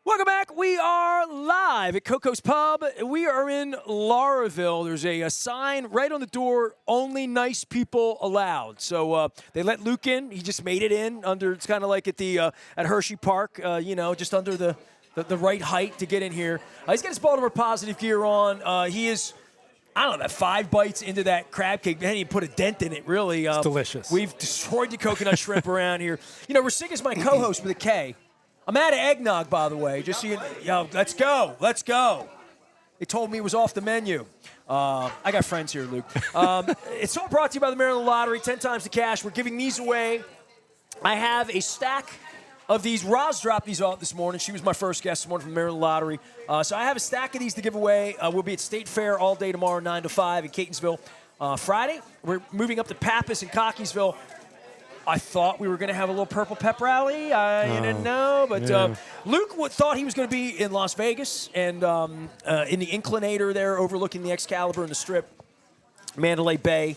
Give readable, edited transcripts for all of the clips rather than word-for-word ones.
Welcome back. We are live at Coco's Pub. We are in Lauraville. There's a sign right on the door, only nice people allowed. So they let Luke in. He just made it in under, it's kind of like at Hershey Park, just under the right height to get in here. He's got his Baltimore Positive gear on. He is, I don't know, about 5 bites into that crab cake. Man, he put a dent in it, really. It's delicious. We've destroyed the coconut shrimp around here. Rasik is my co-host with a K. I'm out of eggnog, by the way. Just so you know, let's go. Let's go. They told me it was off the menu. I got friends here, Luke. It's all brought to you by the Maryland Lottery, 10 times the cash. We're giving these away. I have a stack of these. Roz dropped these off this morning. She was my first guest this morning from the Maryland Lottery. So I have a stack of these to give away. We'll be at State Fair all day tomorrow, 9 to 5 in Catonsville. Friday, we're moving up to Pappas and Cockeysville. I thought we were going to have a little purple pep rally. I didn't know. But Luke thought he was going to be in Las Vegas and in the Inclinator there overlooking the Excalibur and the Strip, Mandalay Bay.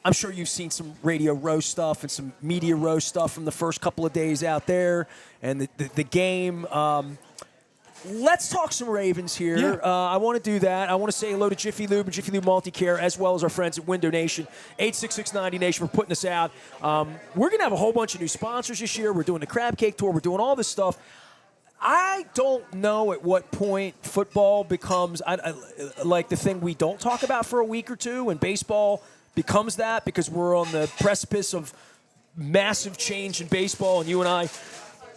I'm sure you've seen some Radio Row stuff and some Media Row stuff from the first couple of days out there and the game. Let's talk some Ravens here. Yeah. I want to do that. I want to say hello to Jiffy Lube and Jiffy Lube Multicare, as well as our friends at Window Nation, 86690 Nation, for putting this out. We're going to have a whole bunch of new sponsors this year. We're doing the Crab Cake Tour. We're doing all this stuff. I don't know at what point football becomes like the thing we don't talk about for a week or two, and baseball becomes that because we're on the precipice of massive change in baseball, and you and I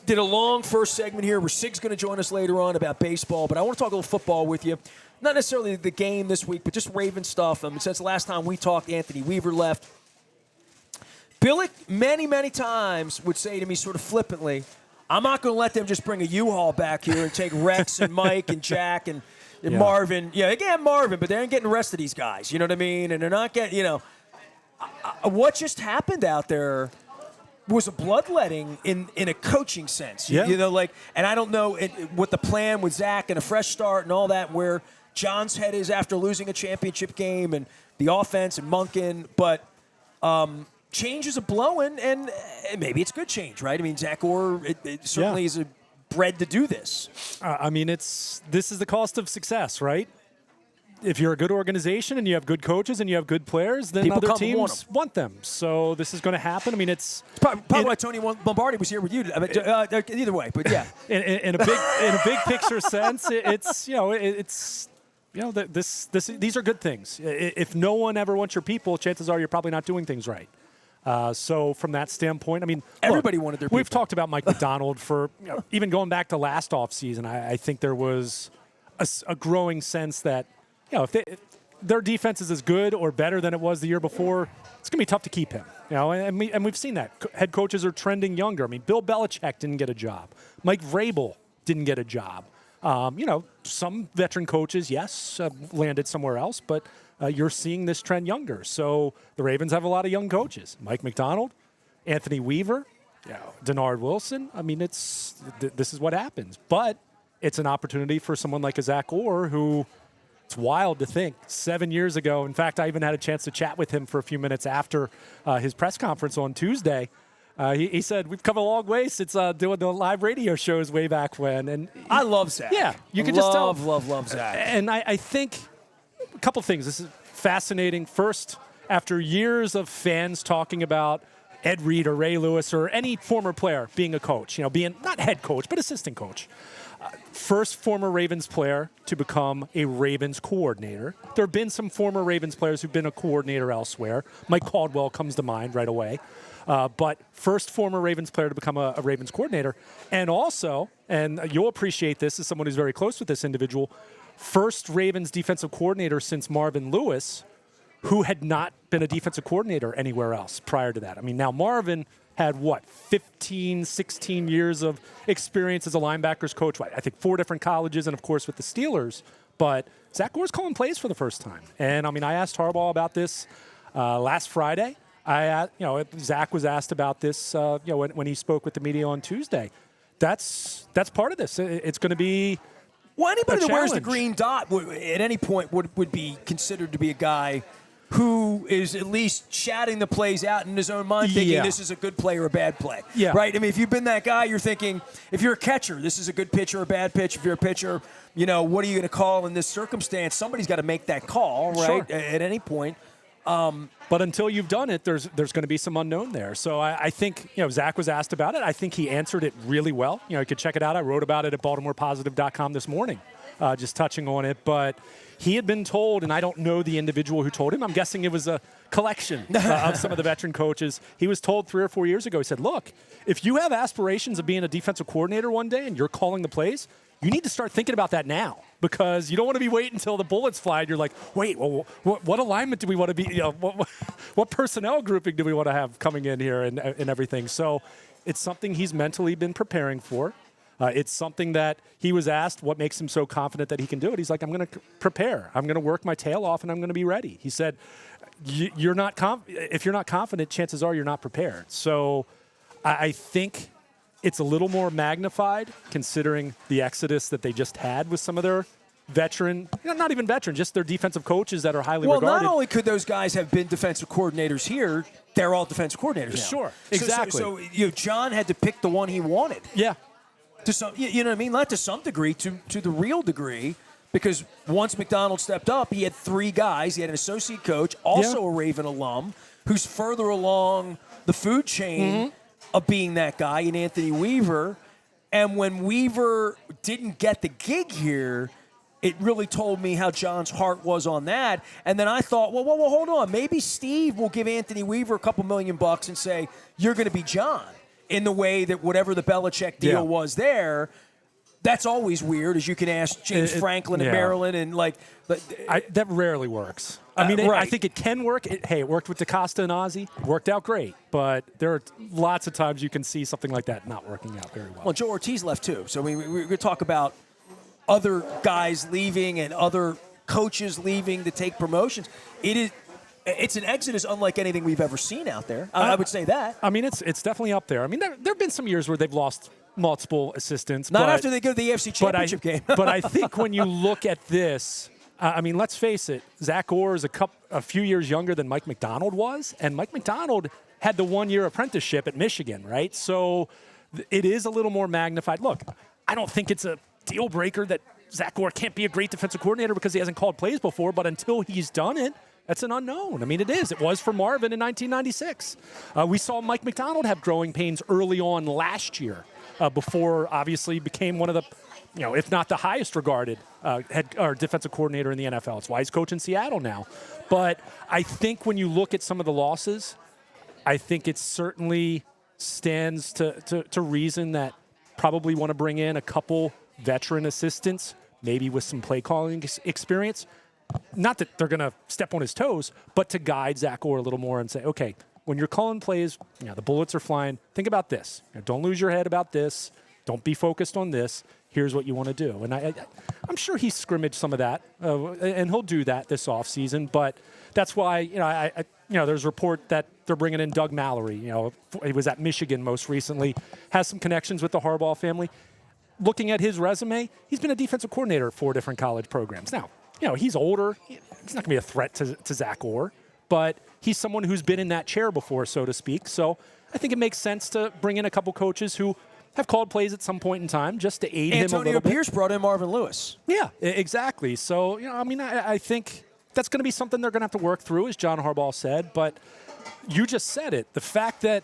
did a long first segment here where Sig's going to join us later on about baseball, but I want to talk a little football with you. Not necessarily the game this week, but just Raven stuff. Since the last time we talked, Anthony Weaver left. Billick many, many times would say to me sort of flippantly, I'm not going to let them just bring a U-Haul back here and take Rex and Mike and Jack and Marvin. Yeah, they can have Marvin, but they ain't getting the rest of these guys. You know what I mean? And they're not getting, what just happened out there was a bloodletting in a coaching sense. Yeah. And I don't know what the plan with Zach and a fresh start and all that, where John's head is after losing a championship game and the offense and Monken, but change is a blowing, and maybe it's good change, right? I mean, Zach Orr it certainly is bred to do this. This is the cost of success, right? If you're a good organization and you have good coaches and you have good players, then People other come and teams want them. So this is going to happen. It's probably why Tony Lombardi was here with you. Either way, but yeah. in a big picture sense, these are good things. If no one ever wants your people, chances are you're probably not doing things right. So from that standpoint, everybody wanted their people. We've talked about Mike McDonald for even going back to last offseason. I think there was a growing sense that if their defense is as good or better than it was the year before, it's going to be tough to keep him. And we've seen that. Head coaches are trending younger. Bill Belichick didn't get a job. Mike Vrabel didn't get a job. Some veteran coaches, yes, landed somewhere else, but you're seeing this trend younger. So the Ravens have a lot of young coaches. Mike McDonald, Anthony Weaver, Denard Wilson. This is what happens. But it's an opportunity for someone like a Zach Orr who – it's wild to think 7 years ago. In fact, I even had a chance to chat with him for a few minutes after his press conference on Tuesday. He said, we've come a long way since doing the live radio shows way back when. And I love Zach. Yeah, you can just tell. Love Zach. And I think a couple things. This is fascinating. First, after years of fans talking about Ed Reed or Ray Lewis or any former player being a coach, being not head coach, but assistant coach. First former Ravens player to become a Ravens coordinator. There have been some former Ravens players who've been a coordinator elsewhere. Mike Caldwell comes to mind right away. But first former Ravens player to become a Ravens coordinator. And also, and you'll appreciate this as someone who's very close with this individual, first Ravens defensive coordinator since Marvin Lewis, who had not been a defensive coordinator anywhere else prior to that. Now Marvin had 15, 16 years of experience as a linebackers coach. I think 4 different colleges and, of course, with the Steelers. But Zach Orr's calling plays for the first time. And, I asked Harbaugh about this last Friday. Zach was asked about this when he spoke with the media on Tuesday. That's part of this. It's going to be anybody that wears the green dot at any point would be considered to be a guy who is at least shouting the plays out in his own mind, thinking this is a good play or a bad play. Yeah. Right? I mean, if you've been that guy, you're thinking, if you're a catcher, this is a good pitch or a bad pitch. If you're a pitcher, what are you going to call in this circumstance? Somebody's got to make that call, right, Sure. at any point. But until you've done it, there's going to be some unknown there. So I think, Zach was asked about it. I think he answered it really well. You could check it out. I wrote about it at BaltimorePositive.com this morning, just touching on it. But he had been told, and I don't know the individual who told him. I'm guessing it was a collection of some of the veteran coaches. He was told 3 or 4 years ago, he said, look, if you have aspirations of being a defensive coordinator one day and you're calling the plays, you need to start thinking about that now, because you don't want to be waiting until the bullets fly and you're like, wait, well, what alignment do we want to be, what personnel grouping do we want to have coming in here and everything. So it's something he's mentally been preparing for. It's something that he was asked what makes him so confident that he can do it. He's like, I'm going to prepare. I'm going to work my tail off, and I'm going to be ready. He said, if you're not confident, chances are you're not prepared. So I think it's a little more magnified considering the exodus that they just had with some of their veteran, not even veteran, just their defensive coaches that are highly regarded. Well, not only could those guys have been defensive coordinators here, they're all defensive coordinators now. Sure, exactly. So John had to pick the one he wanted. Yeah. To some, you know what I mean? Not to some degree, to the real degree, because once McDonald stepped up, he had 3 guys. He had an associate coach, also a Raven alum, who's further along the food chain of being that guy, in Anthony Weaver. And when Weaver didn't get the gig here, it really told me how John's heart was on that. And then I thought, well, hold on. Maybe Steve will give Anthony Weaver a couple $1 million and say, you're going to be John, in the way that whatever the Belichick deal was there. That's always weird, as you can ask James Franklin in Maryland. And that rarely works. I mean, I think it can work. It worked with DaCosta and Ozzie. Worked out great. But there are lots of times you can see something like that not working out very well. Well, Joe Ortiz left too. So we're going to talk about other guys leaving and other coaches leaving to take promotions. It's an exodus unlike anything we've ever seen out there. I would say that. I mean, it's definitely up there. I mean, there have been some years where they've lost multiple assistants. Not after they go to the AFC Championship game. But I think when you look at this, I mean, let's face it, Zach Orr is a few years younger than Mike McDonald was, and Mike McDonald had the 1-year apprenticeship at Michigan, right? So it is a little more magnified. Look, I don't think it's a deal breaker that Zach Orr can't be a great defensive coordinator because he hasn't called plays before, but until he's done it, that's an unknown. I mean, it is. It was for Marvin in 1996. We saw Mike McDonald have growing pains early on last year before, obviously, became one of the, if not the highest regarded head or defensive coordinator in the NFL. That's why he's coaching Seattle now. But I think when you look at some of the losses, I think it certainly stands to reason that probably want to bring in a couple veteran assistants, maybe with some play calling experience. Not that they're going to step on his toes, but to guide Zach Orr a little more and say, okay, when you're calling plays, the bullets are flying. Think about this. Don't lose your head about this. Don't be focused on this. Here's what you want to do. And I'm sure he scrimmaged some of that, and he'll do that this offseason. But that's why, there's a report that they're bringing in Doug Mallory. He was at Michigan most recently, has some connections with the Harbaugh family. Looking at his resume, he's been a defensive coordinator at 4 different college programs. Now, he's older. He's not going to be a threat to Zach Orr, but he's someone who's been in that chair before, so to speak. So I think it makes sense to bring in a couple coaches who have called plays at some point in time just to aid him a little bit. Antonio Pierce brought in Marvin Lewis. Yeah, exactly. So, I think that's going to be something they're going to have to work through, as John Harbaugh said. But you just said it. The fact that,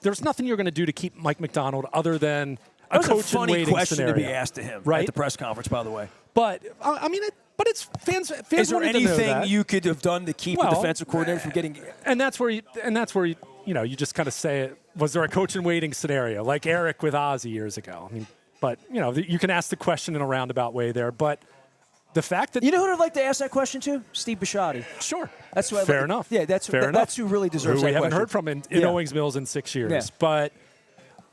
there's nothing you're going to do to keep Mike McDonald other than a coach in waiting scenario. That was a funny question to be asked to him at the press conference, by the way. But, but it's fans. Is there anything to know that. You could have done to keep a defensive coordinator from getting? And that's where you just kind of say it. Was there a coach in waiting scenario like Eric with Ozzie years ago? But you can ask the question in a roundabout way there. But the fact that who I'd like to ask that question to? Steve Bisciotti. Sure, that's what fair enough. Yeah, that's who really deserves that question. We haven't heard from in Owings Mills in 6 years. Yeah. But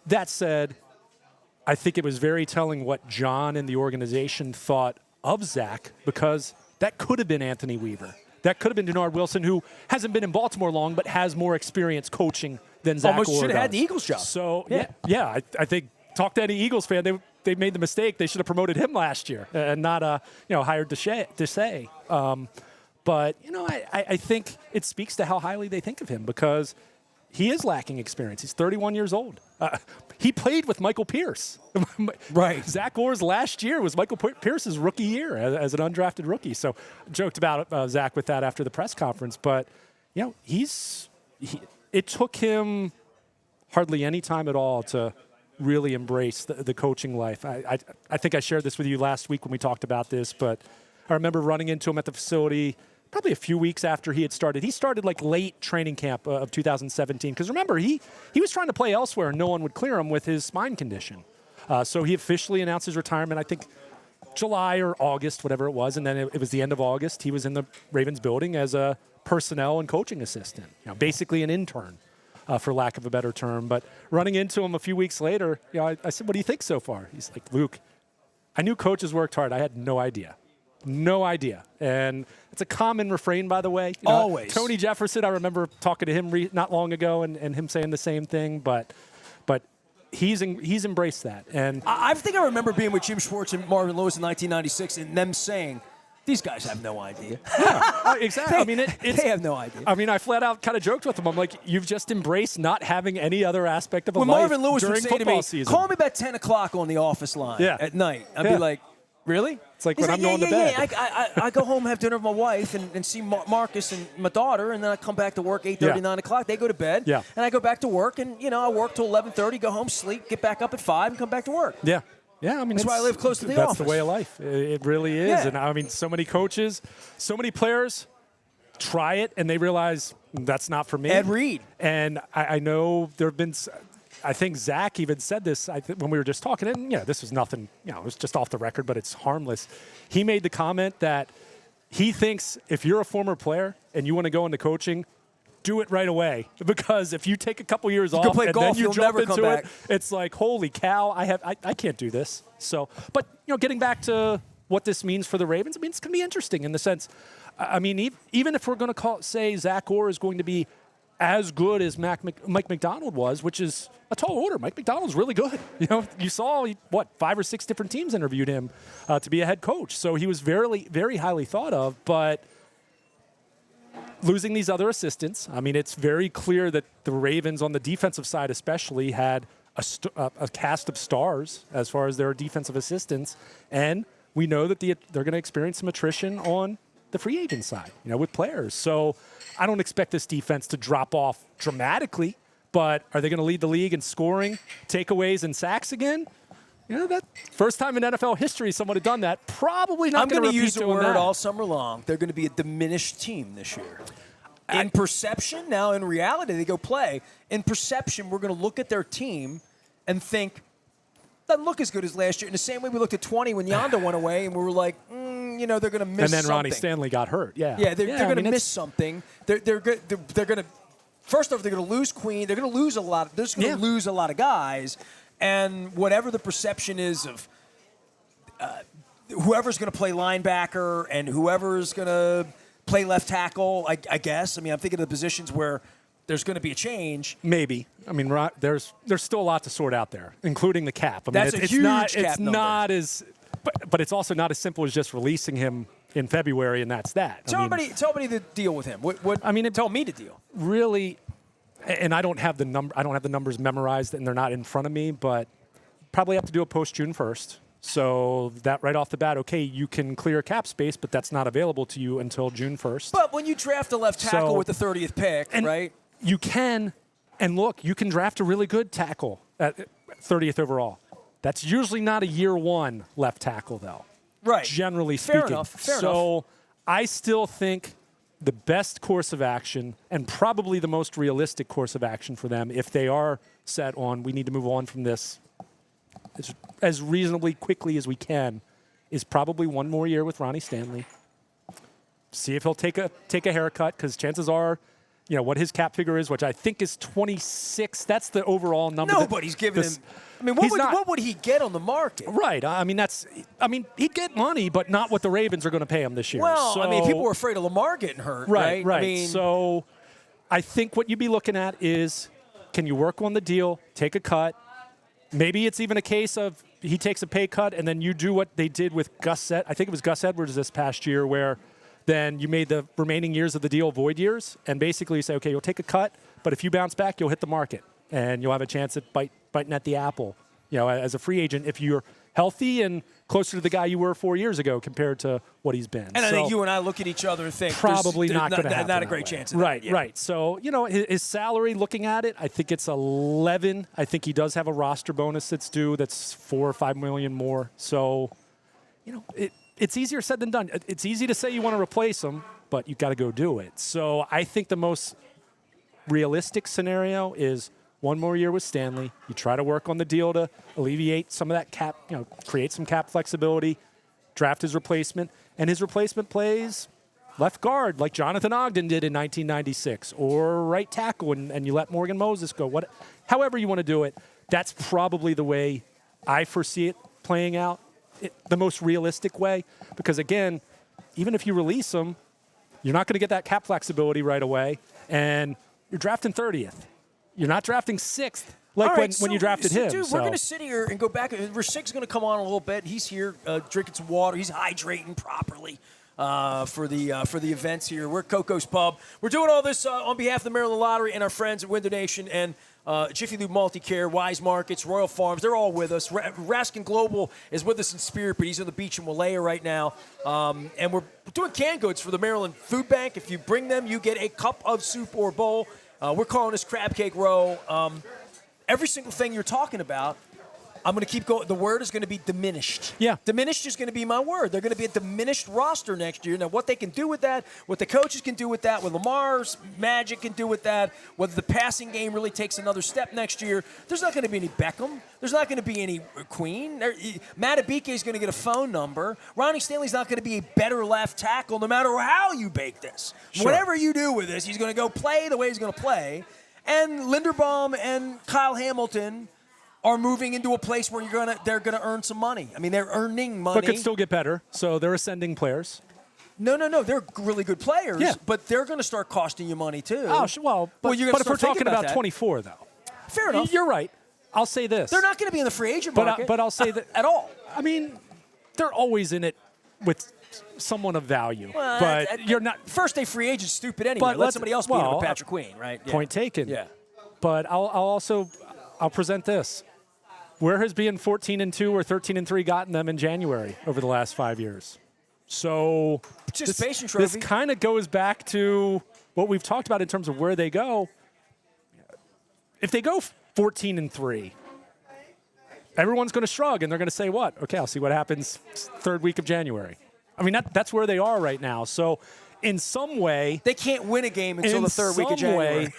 that said, I think it was very telling what John and the organization thought of Zach, because that could have been Anthony Weaver. That could have been Denard Wilson, who hasn't been in Baltimore long but has more experience coaching than Zach Orr. Almost should have had the Eagles job. So, I think, talk to any Eagles fan, they made the mistake. They should have promoted him last year and not hired Desai. But, I think it speaks to how highly they think of him because he is lacking experience. He's 31 years old. He played with Michael Pierce. Right. Zach Orr's last year was Michael Pierce's rookie year as an undrafted rookie. So I joked about Zach with that after the press conference. But, it took him hardly any time at all to really embrace the coaching life. I think I shared this with you last week when we talked about this, but I remember running into him at the facility probably a few weeks after he had started. He started like late training camp of 2017. Because remember, he was trying to play elsewhere and no one would clear him with his spine condition. So he officially announced his retirement, I think, July or August, whatever it was. And then it was the end of August. He was in the Ravens building as a personnel and coaching assistant, basically an intern, for lack of a better term. But running into him a few weeks later, I said, what do you think so far? He's like, Luke, I knew coaches worked hard. I had no idea. No idea. And it's a common refrain, by the way. Always. Tony Jefferson, I remember talking to him not long ago and him saying the same thing, but he's embraced that. And I think I remember being with Jim Schwartz and Marvin Lewis in 1996 and them saying, these guys have no idea. Yeah, exactly. They have no idea. I flat out kind of joked with them. I'm like, you've just embraced not having any other aspect of a when life Marvin Lewis during would say to football me, season. call me about 10 o'clock on the office line at night. I'd be like, really? It's like He's when I'm going to bed. Yeah. I go home, have dinner with my wife, and see Marcus and my daughter, and then I come back to work 8:30, 9 o'clock. They go to bed, and I go back to work, and I work till 11:30, go home, sleep, get back up at 5, and come back to work. Yeah. That's why I live close to the office. office. That's the way of life. It really is. Yeah. And so many coaches, so many players try it, and they realize that's not for me. Ed Reed. And I know there have been. I think Zach even said this when we were just talking, and this was nothing, it was just off the record, but it's harmless. He made the comment that he thinks if you're a former player and you want to go into coaching, do it right away, because if you take a couple years off play and golf, then you you'll jump never come into it, back. it's like, holy cow, I can't do this. So, but getting back to what this means for the Ravens, it's going to be interesting in the sense, even if we're going to say Zach Orr is going to be as good as Mike McDonald was, which is a tall order. Mike McDonald's really good. You saw, 5 or 6 different teams interviewed him to be a head coach. So he was very, very highly thought of, but losing these other assistants, it's very clear that the Ravens on the defensive side especially had a cast of stars as far as their defensive assistants, and we know that they're going to experience some attrition on the free agent side, with players. So I don't expect this defense to drop off dramatically, but are they going to lead the league in scoring, takeaways, and sacks again? That first time in NFL history someone had done that. Probably not going to use the word that. all summer long. They're going to be a diminished team this year. In perception, now in reality, they go play. In perception, we're going to look at their team and think, doesn't look as good as last year. In the same way we looked at 20 when Yonda went away, and we were like, they're going to miss something. And then Ronnie Stanley got hurt. Yeah, they're going to miss something. They're going to. First off, they're going to lose Queen. They're going to lose a lot. They're going to lose a lot of guys, and whatever the perception is of whoever's going to play linebacker and whoever's going to play left tackle, I guess. I'm thinking of the positions where there's going to be a change. Maybe. There's still a lot to sort out there, including the cap. That's a huge cap number. It's not as, but it's also not as simple as just releasing him in February and that's that. Tell me the deal with him. Tell me the deal. Really, and I don't have the numbers memorized and they're not in front of me, but probably have to do it post June 1st. So that right off the bat, okay, you can clear cap space, but that's not available to you until June 1st. But when you draft a left tackle with the 30th pick, right? You can, and look, you can draft a really good tackle at 30th overall. That's usually not a year one left tackle, though. Right. Generally speaking. Fair enough. So I still think the best course of action and probably the most realistic course of action for them, if they are set on we need to move on from this as reasonably quickly as we can, is probably one more year with Ronnie Stanley. See if he'll take a haircut, because chances are, what his cap figure is, which I think is 26. That's the overall number. Nobody's giving him. What would he get on the market? Right. He'd get money, but not what the Ravens are going to pay him this year. Well, people were afraid of Lamar getting hurt. Right. So I think what you'd be looking at is, can you work on the deal, take a cut? Maybe it's even a case of he takes a pay cut and then you do what they did with Gus. I think it was Gus Edwards this past year, where then you made the remaining years of the deal void years, and basically you say, okay, you'll take a cut, but if you bounce back, you'll hit the market, and you'll have a chance at biting at the apple, as a free agent if you're healthy and closer to the guy you were 4 years ago compared to what he's been. And I think you and I look at each other and think probably not going to happen. Not a great chance. Right. So, his salary, looking at it, I think it's 11. I think he does have a roster bonus that's due that's $4 or $5 million more. So, it's easier said than done. It's easy to say you want to replace him, but you got to go do it. So I think the most realistic scenario is one more year with Stanley. You try to work on the deal to alleviate some of that cap, create some cap flexibility, draft his replacement, and his replacement plays left guard like Jonathan Ogden did in 1996, or right tackle, and you let Morgan Moses go. However you want to do it, that's probably the way I foresee it playing out. The most realistic way, because again, even if you release him, you're not going to get that cap flexibility right away, and you're drafting 30th. You're not drafting 6th like when you drafted him. Dude, we're going to sit here and go back. Rashik's going to come on a little bit. He's here drinking some water. He's hydrating properly for the events here. We're at Coco's Pub. We're doing all this on behalf of the Maryland Lottery and our friends at Window Nation and Jiffy Lube Multicare, Wise Markets, Royal Farms. They're all with us. Raskin Global is with us in spirit, but he's on the beach in Walaya right now. And we're doing canned goods for the Maryland Food Bank. If you bring them, you get a cup of soup or bowl. We're calling this Crab Cake Row. Every single thing you're talking about, I'm going to keep going. The word is going to be diminished. Yeah. Diminished is going to be my word. They're going to be a diminished roster next year. Now, what they can do with that, what the coaches can do with that, what Lamar's magic can do with that, whether the passing game really takes another step next year, there's not going to be any Beckham. There's not going to be any Queen. Matt Abike is going to get a phone number. Ronnie Stanley's not going to be a better left tackle no matter how you bake this. Sure. Whatever you do with this, he's going to go play the way he's going to play. And Linderbaum and Kyle Hamilton are moving into a place where they're gonna earn some money. I mean, they're earning money. But could still get better, so they're ascending players. No. They're really good players, yeah. But they're going to start costing you money, too. Oh, well, but if we're talking about 24, though. Fair enough. You're right. I'll say this. They're not going to be in the free agent market. But I'll say that. At all. I mean, they're always in it with someone of value. Well, but you're not. First-day free agent stupid anyway. Let somebody else beat him with Patrick Queen, right? Yeah. Point taken. Yeah. But I'll present this. Where has being 14-2 or 13-3 gotten them in January over the last 5 years? So participation trophy. This kind of goes back to what we've talked about in terms of where they go. If they go 14-3, everyone's going to shrug and they're going to say, "What? Okay, I'll see what happens third week of January." I mean, that's where they are right now. So, in some way, they can't win a game until the third week of January.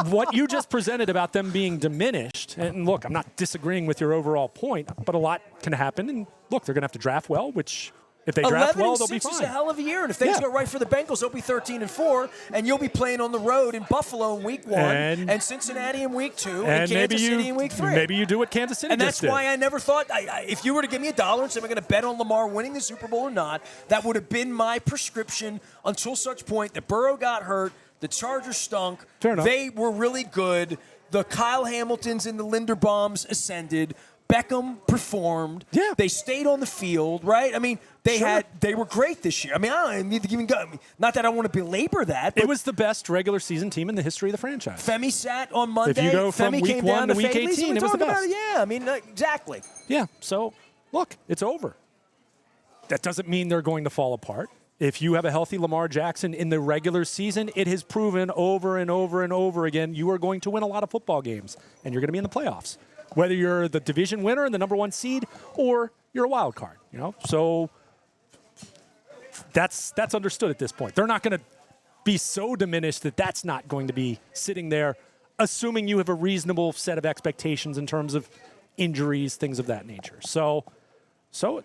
What you just presented about them being diminished, and look, I'm not disagreeing with your overall point, but a lot can happen. And look, they're going to have to draft well, which if they draft well, they'll be fine. 11-6 is a hell of a year, and if things go right for the Bengals, they'll be 13-4, and you'll be playing on the road in Buffalo in Week 1, and Cincinnati in Week 2, and Kansas City in Week 3. Maybe you do what Kansas City and just did. And that's why I never thought, if you were to give me $1 and say I'm going to bet on Lamar winning the Super Bowl or not, that would have been my prescription until such point that Burrow got hurt, the Chargers stunk, Fair enough. They were really good, the Kyle Hamiltons and the Linderbaums ascended, Beckham performed. Yeah. They stayed on the field, right? I mean, they were great this year. I mean, I don't need to even go. Not that I want to belabor that. But it was the best regular season team in the history of the franchise. Femi sat on Monday. If you go from Femi week came 1 down to week 18, it was the best. Yeah, I mean, exactly. Yeah, so look, it's over. That doesn't mean they're going to fall apart. If you have a healthy Lamar Jackson in the regular season, it has proven over and over and over again you are going to win a lot of football games, and you're going to be in the playoffs. Whether you're the division winner and the number 1 seed or you're a wild card, So that's understood at this point. They're not going to be so diminished that that's not going to be sitting there, assuming you have a reasonable set of expectations in terms of injuries, things of that nature. So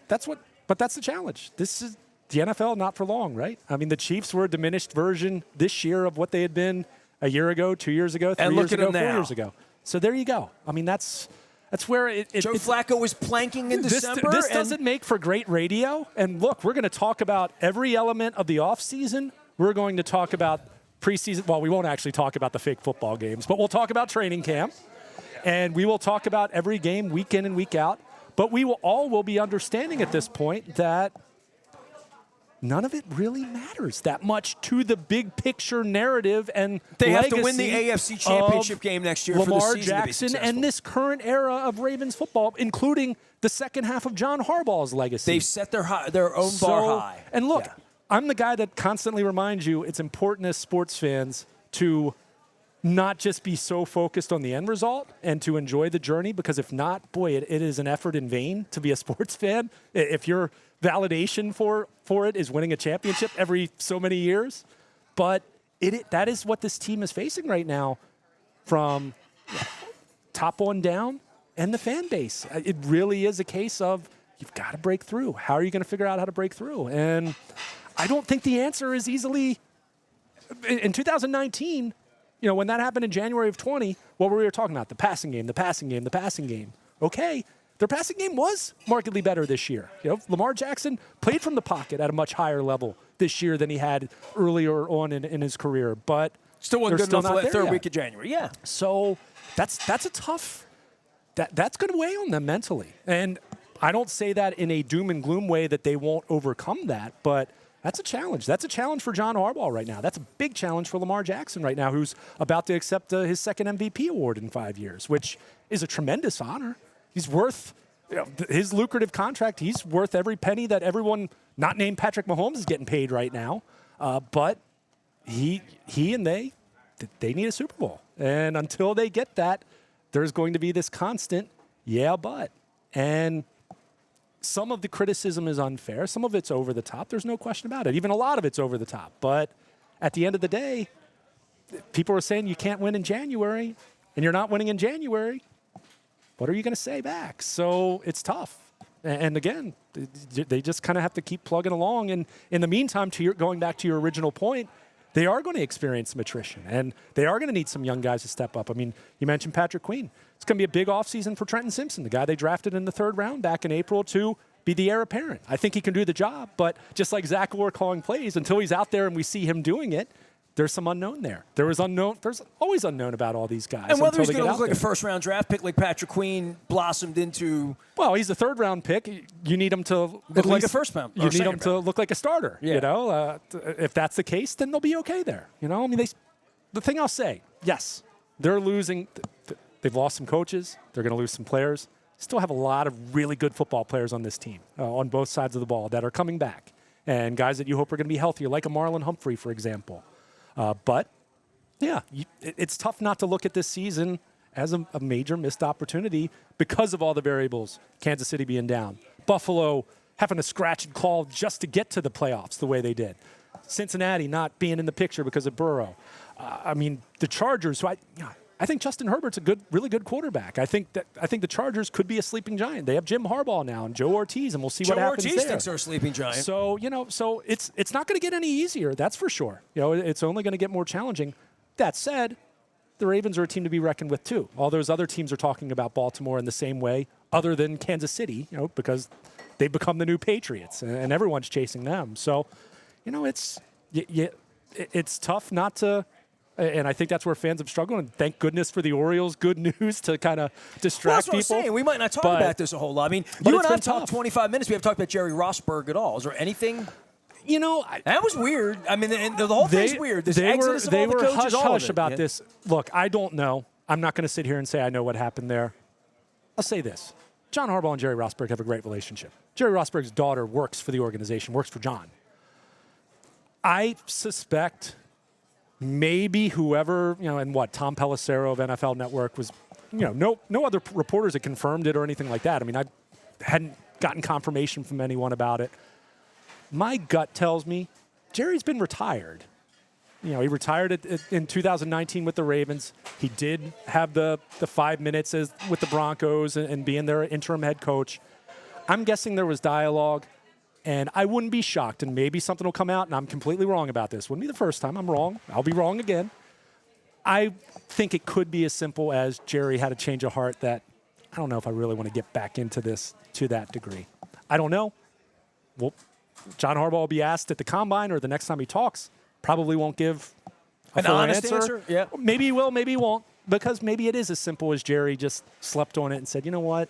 that's the challenge. This is the NFL, not for long, right? I mean, the Chiefs were a diminished version this year of what they had been a year ago, 2 years ago, 3 years ago, 4 years ago. So there you go. I mean, that's where Joe Flacco was planking in December. This doesn't make for great radio. And look, we're going to talk about every element of the offseason. We're going to talk about preseason. Well, we won't actually talk about the fake football games, but we'll talk about training camp. And we will talk about every game week in and week out. But we will be understanding at this point that none of it really matters that much to the big picture narrative and they have to legacy win the AFC Championship game next year Lamar for the season Jackson to be and this current era of Ravens football, including the second half of John Harbaugh's legacy. They've set their own bar high. And look, yeah. I'm the guy that constantly reminds you it's important as sports fans to not just be so focused on the end result and to enjoy the journey, because if not, boy, it is an effort in vain to be a sports fan. If your validation for it is winning a championship every so many years. But that is what this team is facing right now from top on down and the fan base. It really is a case of you've got to break through. How are you going to figure out how to break through? And I don't think the answer is easily in 2019. When that happened in January of 20, what were we talking about? The passing game. Okay, their passing game was markedly better this year. Lamar Jackson played from the pocket at a much higher level this year than he had earlier on in his career, but still wasn't good enough for that third week of January. Yeah. So that's a tough. That's going to weigh on them mentally, and I don't say that in a doom and gloom way that they won't overcome that, but that's a challenge. That's a challenge for John Harbaugh right now. That's a big challenge for Lamar Jackson right now, who's about to accept his second MVP award in 5 years, which is a tremendous honor. He's worth his lucrative contract. He's worth every penny that everyone not named Patrick Mahomes is getting paid right now. But he and they need a Super Bowl. And until they get that, there's going to be this constant, but. And some of the criticism is unfair. Some of it's over the top. There's no question about it. Even a lot of it's over the top. But at the end of the day, people are saying you can't win in January, and you're not winning in January. What are you going to say back? So it's tough. And again, they just kind of have to keep plugging along. And in the meantime, going back to your original point, they are going to experience some attrition, and they are going to need some young guys to step up. I mean, you mentioned Patrick Queen. It's going to be a big offseason for Trenton Simpson, the guy they drafted in the third round back in April to be the heir apparent. I think he can do the job, but just like Zach Orr calling plays, until he's out there and we see him doing it, there's some unknown there. There's always unknown about all these guys. And whether he's going to look like a first-round draft pick like Patrick Queen blossomed into... Well, he's a third-round pick. You need him to look like a first-round. You need him to look like a starter. Yeah. If that's the case, then they'll be okay there. I mean, the thing I'll say, yes, they're losing. They've lost some coaches. They're going to lose some players. Still have a lot of really good football players on this team, on both sides of the ball, that are coming back, and guys that you hope are going to be healthier, like a Marlon Humphrey, for example. But, it's tough not to look at this season as a major missed opportunity because of all the variables. Kansas City being down. Buffalo having to scratch and claw just to get to the playoffs the way they did. Cincinnati not being in the picture because of Burrow. The Chargers, who I think Justin Herbert's a really good quarterback. I think the Chargers could be a sleeping giant. They have Jim Harbaugh now and Joe Ortiz, and we'll see what happens there. Joe Ortiz thinks they're a sleeping giant. So it's not going to get any easier. That's for sure. It's only going to get more challenging. That said, the Ravens are a team to be reckoned with too. All those other teams are talking about Baltimore in the same way, other than Kansas City, because they've become the new Patriots, and everyone's chasing them. So, it's tough not to. And I think that's where fans have struggled. And thank goodness for the Orioles. Good news to kind of distract people. That's what I'm saying. We might not talk about this a whole lot. I mean, you and I have talked 25 minutes. We haven't talked about Jerry Rosburg at all. Is there anything? That was weird. I mean, the whole thing's weird. They were hush-hush about this. Look, I don't know. I'm not going to sit here and say I know what happened there. I'll say this. John Harbaugh and Jerry Rosburg have a great relationship. Jerry Rosburg's daughter works for the organization, works for John. I suspect maybe whoever, and Tom Pelissero of NFL Network was, no other reporters had confirmed it or anything like that. I mean, I hadn't gotten confirmation from anyone about it. My gut tells me Jerry's been retired. He retired in 2019 with the Ravens. He did have the 5 minutes with the Broncos and being their interim head coach. I'm guessing there was dialogue. And I wouldn't be shocked, and maybe something will come out, and I'm completely wrong about this. Wouldn't be the first time. I'm wrong. I'll be wrong again. I think it could be as simple as Jerry had a change of heart that I don't know if I really want to get back into this to that degree. I don't know. Well, John Harbaugh will be asked at the Combine or the next time he talks. Probably won't give an honest answer. Yeah. Maybe he will, maybe he won't, because maybe it is as simple as Jerry just slept on it and said, you know what?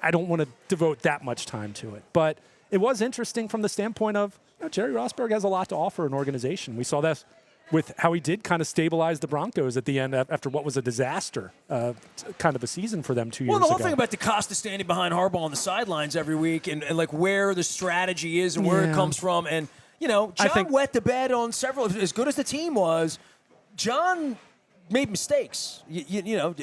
I don't want to devote that much time to it. But it was interesting from the standpoint of Jerry Rosburg has a lot to offer an organization. We saw that with how he did kind of stabilize the Broncos at the end after what was a disaster, kind of a season for them 2 years ago. Well, the whole thing about DeCosta standing behind Harbaugh on the sidelines every week and like where the strategy is and where it comes from. And, John wet the bed on several. As good as the team was, John made mistakes.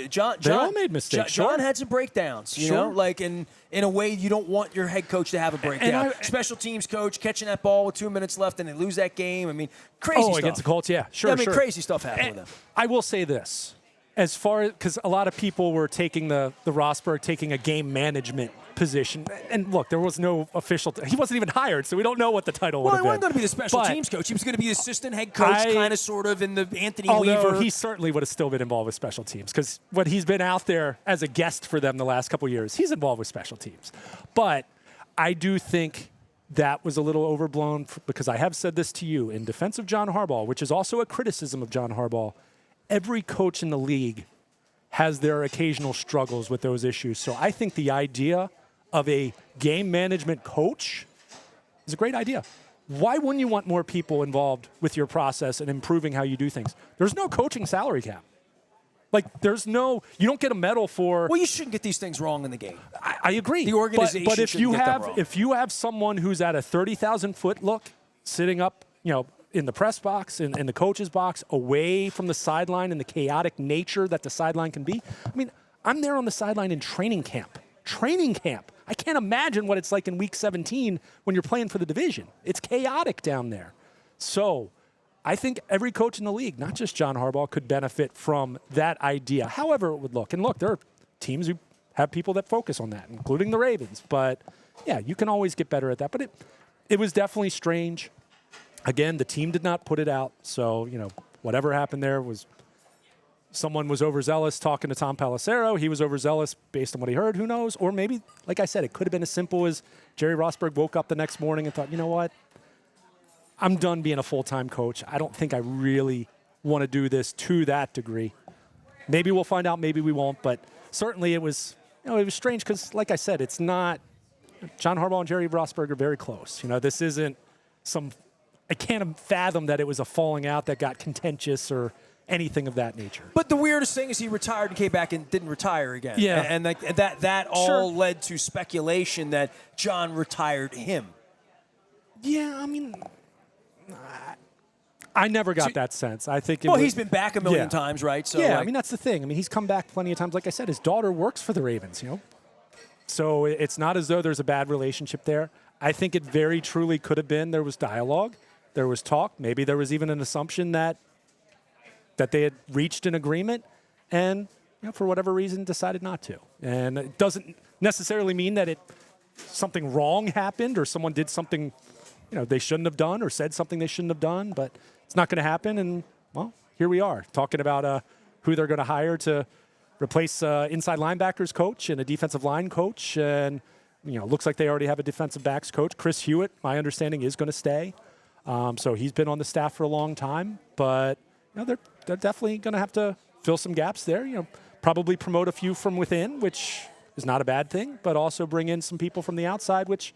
John they all made mistakes. John had some breakdowns, you know, like in a way you don't want your head coach to have a breakdown. Special teams coach catching that ball with 2 minutes left and they lose that game. I mean, crazy stuff. Against the Colts, yeah, sure. Crazy stuff happened with them. I will say this. As far as, because a lot of people were taking the Rosburg taking a game management position. And look, there was no official, he wasn't even hired, so we don't know what the title would have been. Well, he wasn't going to be the special teams coach. He was going to be the assistant head coach, kind of, sort of, in the Anthony Weaver. He certainly would have still been involved with special teams because when he's been out there as a guest for them the last couple of years, he's involved with special teams. But I do think that was a little overblown because I have said this to you in defense of John Harbaugh, which is also a criticism of John Harbaugh. Every coach in the league has their occasional struggles with those issues. So I think the idea of a game management coach is a great idea. Why wouldn't you want more people involved with your process and improving how you do things? There's no coaching salary cap. Like, you don't get a medal for. Well, you shouldn't get these things wrong in the game. I agree. The organization but if shouldn't get them wrong. If you have someone who's at a 30,000-foot look, sitting up, in the press box, in the coach's box, away from the sideline and the chaotic nature that the sideline can be. I mean, I'm there on the sideline in training camp. I can't imagine what it's like in week 17 when you're playing for the division. It's chaotic down there. So I think every coach in the league, not just John Harbaugh, could benefit from that idea, however it would look. And look, there are teams who have people that focus on that, including the Ravens. But, yeah, you can always get better at that. But it was definitely strange. Again, the team did not put it out. So, whatever happened there was someone was overzealous talking to Tom Pelissero. He was overzealous based on what he heard. Who knows? Or maybe, like I said, it could have been as simple as Jerry Rosburg woke up the next morning and thought, you know what? I'm done being a full-time coach. I don't think I really want to do this to that degree. Maybe we'll find out. Maybe we won't. But certainly it was, it was strange because, like I said, it's not – John Harbaugh and Jerry Rosburg are very close. This isn't some – I can't fathom that it was a falling out that got contentious or anything of that nature. But the weirdest thing is he retired and came back and didn't retire again. Yeah. And that all led to speculation that John retired him. Yeah, I mean, I never got that sense. I think he's been back a million times, right? So I mean, that's the thing. I mean, he's come back plenty of times. Like I said, his daughter works for the Ravens, So it's not as though there's a bad relationship there. I think it very truly could have been there was dialogue, there was talk. Maybe there was even an assumption that they had reached an agreement and, for whatever reason, decided not to. And it doesn't necessarily mean that something wrong happened or someone did something, they shouldn't have done or said something they shouldn't have done. But it's not going to happen. And, well, here we are talking about who they're going to hire to replace inside linebackers coach and a defensive line coach. And, looks like they already have a defensive backs coach. Chris Hewitt, my understanding, is going to stay. So he's been on the staff for a long time. But, they're definitely going to have to fill some gaps there. Probably promote a few from within, which is not a bad thing, but also bring in some people from the outside, which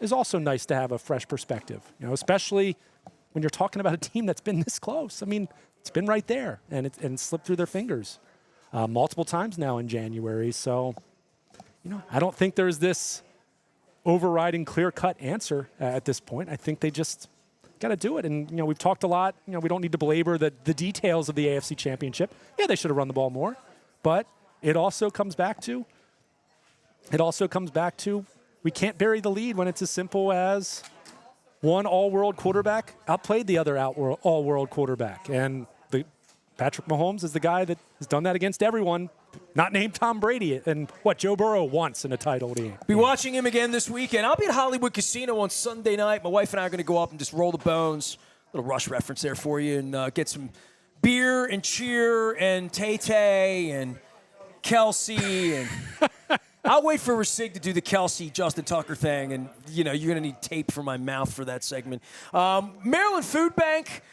is also nice to have a fresh perspective, especially when you're talking about a team that's been this close. I mean, it's been right there, and it slipped through their fingers multiple times now in January. So, I don't think there's this overriding clear-cut answer at this point. I think they just got to do it. And, we've talked a lot. We don't need to belabor the details of the AFC Championship. Yeah, they should have run the ball more. But it also comes back to we can't bury the lead when it's as simple as one all-world quarterback outplayed the other all-world quarterback. And Patrick Mahomes is the guy that has done that against everyone, not named Tom Brady, and Joe Burrow once in a title game. Be watching him again this weekend. I'll be at Hollywood Casino on Sunday night. My wife and I are going to go up and just roll the bones. Little Rush reference there for you, and get some beer and cheer and Tay-Tay and Kelsey. And I'll wait for Rasig to do the Kelsey Justin Tucker thing, and you're going to need tape for my mouth for that segment. Maryland Food Bank.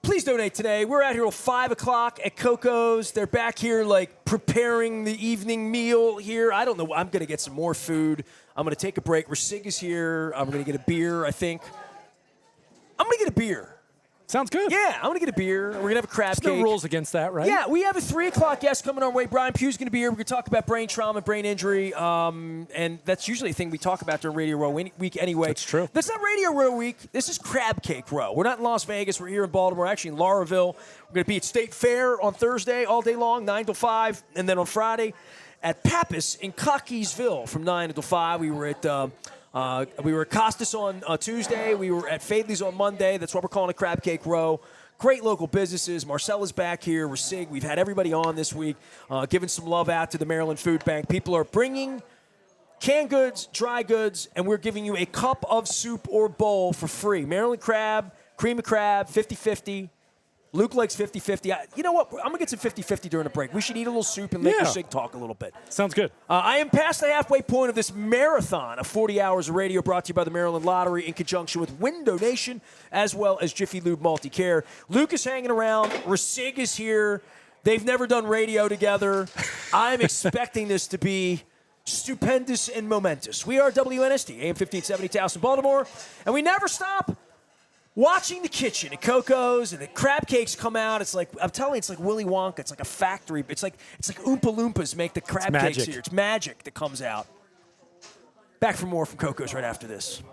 Please donate today. We're out here till 5 o'clock at Coco's. They're back here, like, preparing the evening meal here. I don't know. I'm going to get some more food. I'm going to take a break. Rasig is here. I'm going to get a beer, I think. I'm going to get a beer. Sounds good. Yeah, I'm going to get a beer. We're going to have a crab cake. There's no rules against that, right? Yeah, we have a 3 o'clock guest coming our way. Brian Pugh's going to be here. We're going to talk about brain trauma, brain injury, and that's usually a thing we talk about during Radio Row Week anyway. That's true. That's not Radio Row Week. This is Crab Cake Row. We're not in Las Vegas. We're here in Baltimore, actually in Lauraville. We're going to be at State Fair on Thursday all day long, 9 till 5, and then on Friday at Pappas in Cockeysville from 9 until 5. We were at Costas on Tuesday. We were at Fadley's on Monday. That's what we're calling a Crab Cake Row. Great local businesses. Marcella's back here. Rasig. We've had everybody on this week, giving some love out to the Maryland Food Bank. People are bringing canned goods, dry goods, and we're giving you a cup of soup or bowl for free. Maryland crab, cream of crab, 50-50. Luke likes 50-50. You know what? I'm going to get some 50-50 during the break. We should eat a little soup and make Rasig talk a little bit. Sounds good. I am past the halfway point of this marathon of 40 hours of radio brought to you by the Maryland Lottery in conjunction with Window Nation as well as Jiffy Lube Multi-Care. Luke is hanging around. Rasig is here. They've never done radio together. I'm expecting this to be stupendous and momentous. We are WNST, AM 1570 Towson, Baltimore, and we never stop watching the kitchen at Coco's, and the crab cakes come out. It's like, I'm telling you, it's like Willy Wonka. It's like a factory. It's like Oompa Loompas make the crab cakes here. It's magic that comes out. Back for more from Coco's right after this.